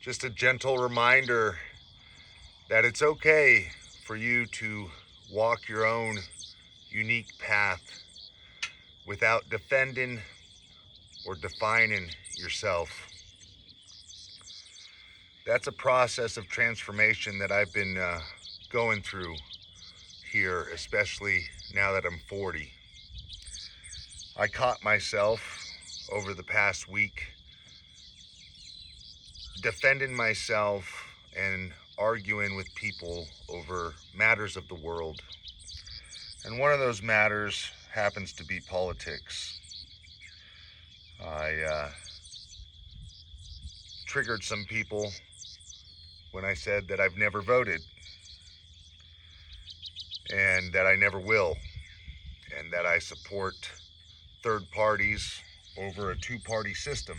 Just a gentle reminder that it's okay for you to walk your own unique path without defending or defining yourself. That's a process of transformation that I've been going through here, especially now that I'm 40. I caught myself over the past week defending myself and arguing with people over matters of the world. And one of those matters happens to be politics. I triggered some people when I said that I've never voted and that I never will, and that I support third parties over a two-party system.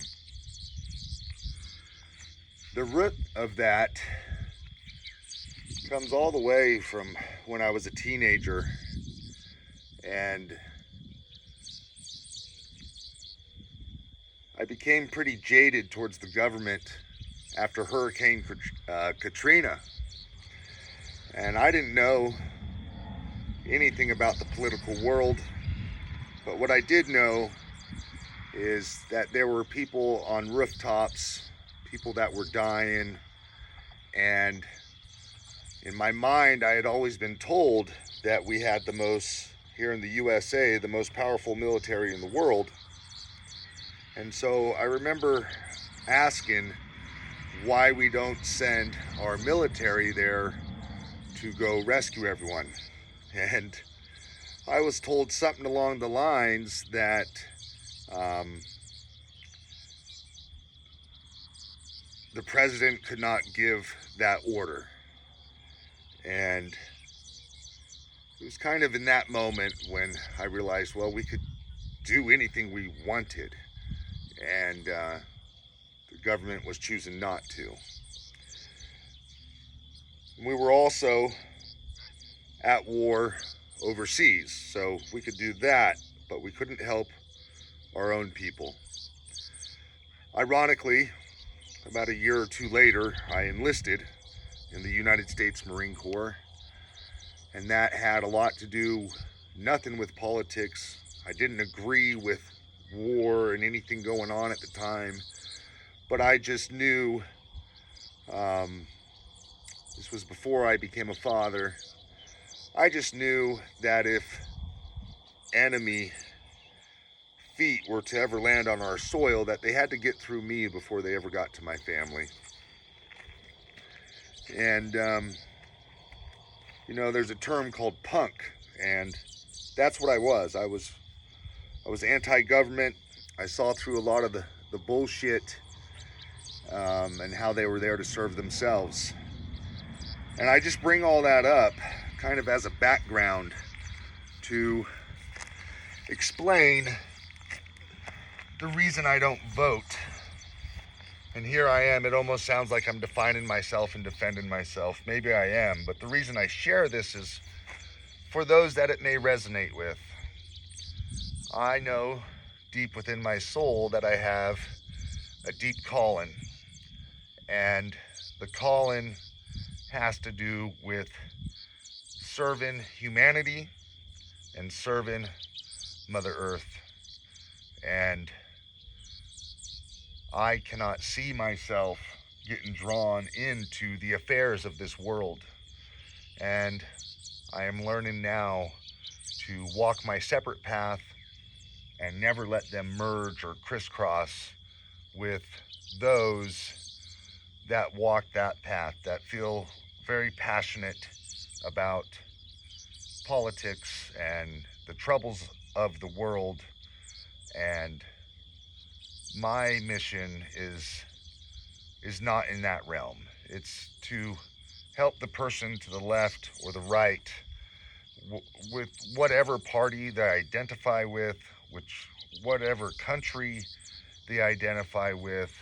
The root of that comes all the way from when I was a teenager, and I became pretty jaded towards the government after Hurricane Katrina. And I didn't know anything about the political world, but what I did know is that there were people on rooftops, people that were dying, and in my mind I had always been told that we had the most, here in the USA, the most powerful military in the world. And so I remember asking why we don't send our military there to go rescue everyone. And I was told something along the lines that the president could not give that order. And it was kind of in that moment when I realized, well, we could do anything we wanted, and the government was choosing not to. We were also at war overseas, so we could do that, but we couldn't help our own people. Ironically, about a year or two later, I enlisted in the United States Marine Corps, and that had a lot to do, nothing with politics. I didn't agree with war and anything going on at the time, but I just knew, this was before I became a father, I just knew that if enemy feet were to ever land on our soil, that they had to get through me before they ever got to my family. And there's a term called punk, and that's what I was. I was anti-government. I saw through a lot of the bullshit, and how they were there to serve themselves. And I just bring all that up kind of as a background to explain the reason I don't vote. And here I am, it almost sounds like I'm defining myself and defending myself. Maybe I am, but the reason I share this is for those that it may resonate with. I know deep within my soul that I have a deep calling, and the calling has to do with serving humanity and serving Mother Earth. And I cannot see myself getting drawn into the affairs of this world. And I am learning now to walk my separate path and never let them merge or crisscross with those that walk that path, that feel very passionate about politics and the troubles of the world. And my mission is not in that realm. It's to help the person to the left or the right with whatever party they identify with, which whatever country they identify with,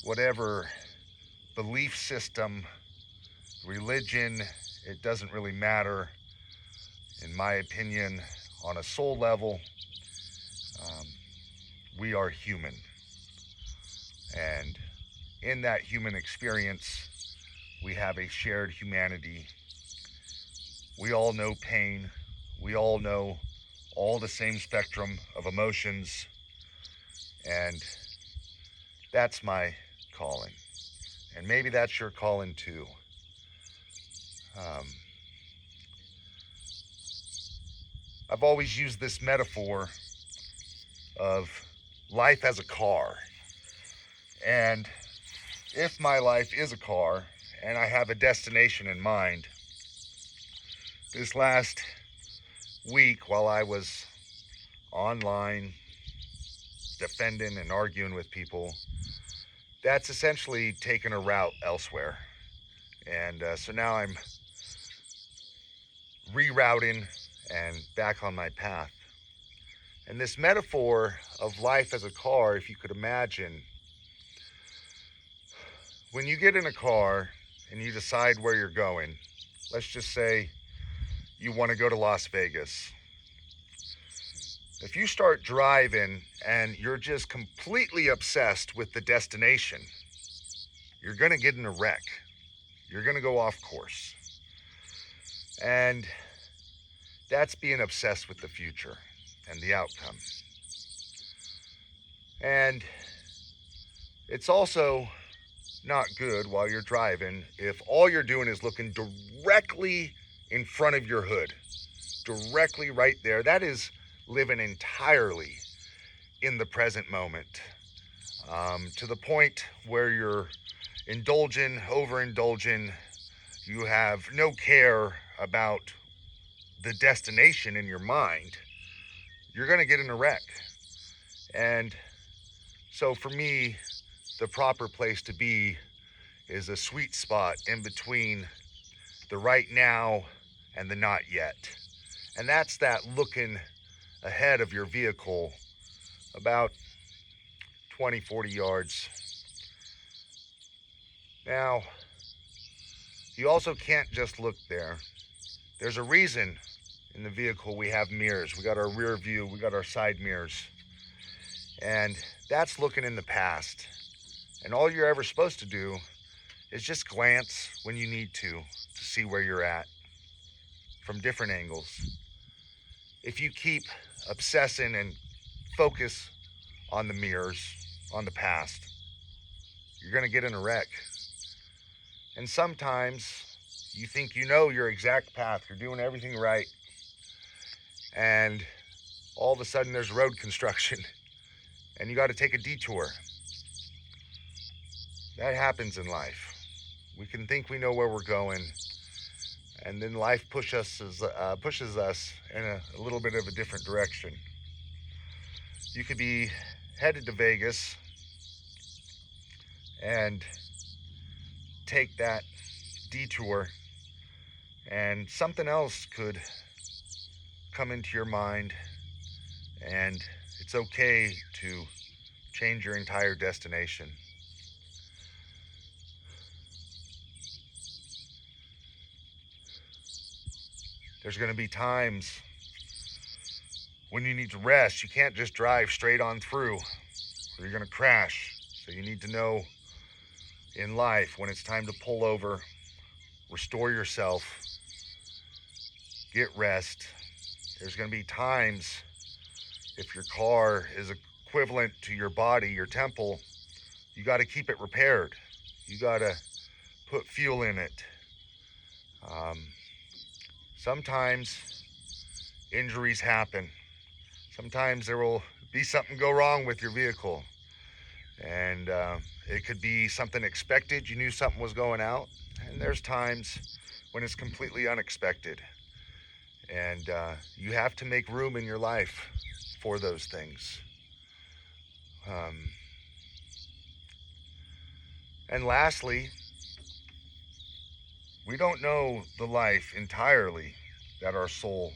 whatever belief system, religion, it doesn't really matter. In my opinion, on a soul level, we are human. And in that human experience, we have a shared humanity. We all know pain. We all know all the same spectrum of emotions. And that's my calling. And maybe that's your calling too. I've always used this metaphor of life as a car. And if my life is a car and I have a destination in mind, this last week while I was online defending and arguing with people, that's essentially taken a route elsewhere. And so now I'm rerouting and back on my path. And this metaphor of life as a car, if you could imagine, when you get in a car and you decide where you're going, let's just say you want to go to Las Vegas. If you start driving and you're just completely obsessed with the destination, you're going to get in a wreck. You're going to go off course. And that's being obsessed with the future and the outcome. And it's also not good while you're driving if all you're doing is looking directly in front of your hood, directly right there. That is living entirely in the present moment, to the point where you're overindulging. You have no care about the destination in your mind. You're going to get in a wreck. And so for me, the proper place to be is a sweet spot in between the right now and the not yet. And that's that looking ahead of your vehicle about 20, 40 yards. Now, you also can't just look there. There's a reason in the vehicle we have mirrors. We got our rear view, we got our side mirrors. And that's looking in the past. And all you're ever supposed to do is just glance when you need to see where you're at from different angles. If you keep obsessing and focus on the mirrors, on the past, you're going to get in a wreck. And sometimes you think you know your exact path, you're doing everything right, and all of a sudden there's road construction and you got to take a detour. That happens in life. We can think we know where we're going, and then life pushes us in a little bit of a different direction. You could be headed to Vegas and take that detour, and something else could come into your mind, and it's okay to change your entire destination. There's going to be times when you need to rest. You can't just drive straight on through, or you're going to crash. So you need to know in life when it's time to pull over, restore yourself, get rest. There's going to be times, if your car is equivalent to your body, your temple, you got to keep it repaired. You got to put fuel in it. Sometimes injuries happen. Sometimes there will be something go wrong with your vehicle. And it could be something expected. You knew something was going out. And there's times when it's completely unexpected. And you have to make room in your life for those things. And lastly, we don't know the life entirely that our soul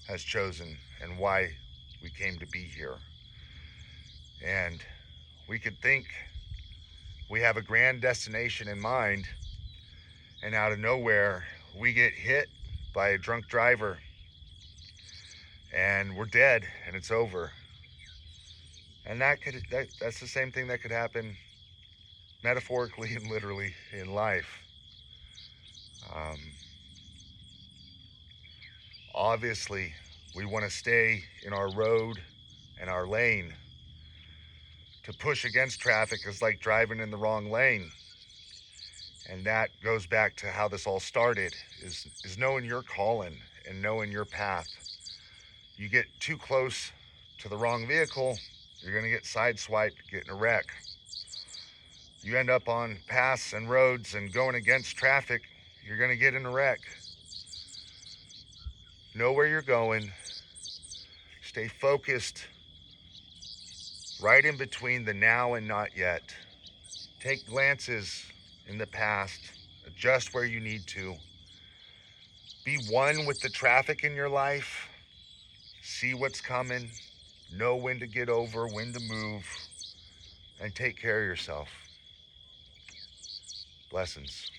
has chosen and why we came to be here. And we could think we have a grand destination in mind, and out of nowhere, we get hit by a drunk driver, and we're dead, and it's over. And that's the same thing that could happen metaphorically and literally in life. Um, Obviously, we want to stay in our road and our lane. To push against traffic is like driving in the wrong lane. And that goes back to how this all started, is knowing your calling and knowing your path. You get too close to the wrong vehicle, you're going to get sideswiped, get in a wreck. You end up on paths and roads and going against traffic, you're going to get in a wreck. Know where you're going. Stay focused right in between the now and not yet. Take glances in the past. Adjust where you need to. Be one with the traffic in your life. See what's coming. Know when to get over, when to move, and take care of yourself. Blessings.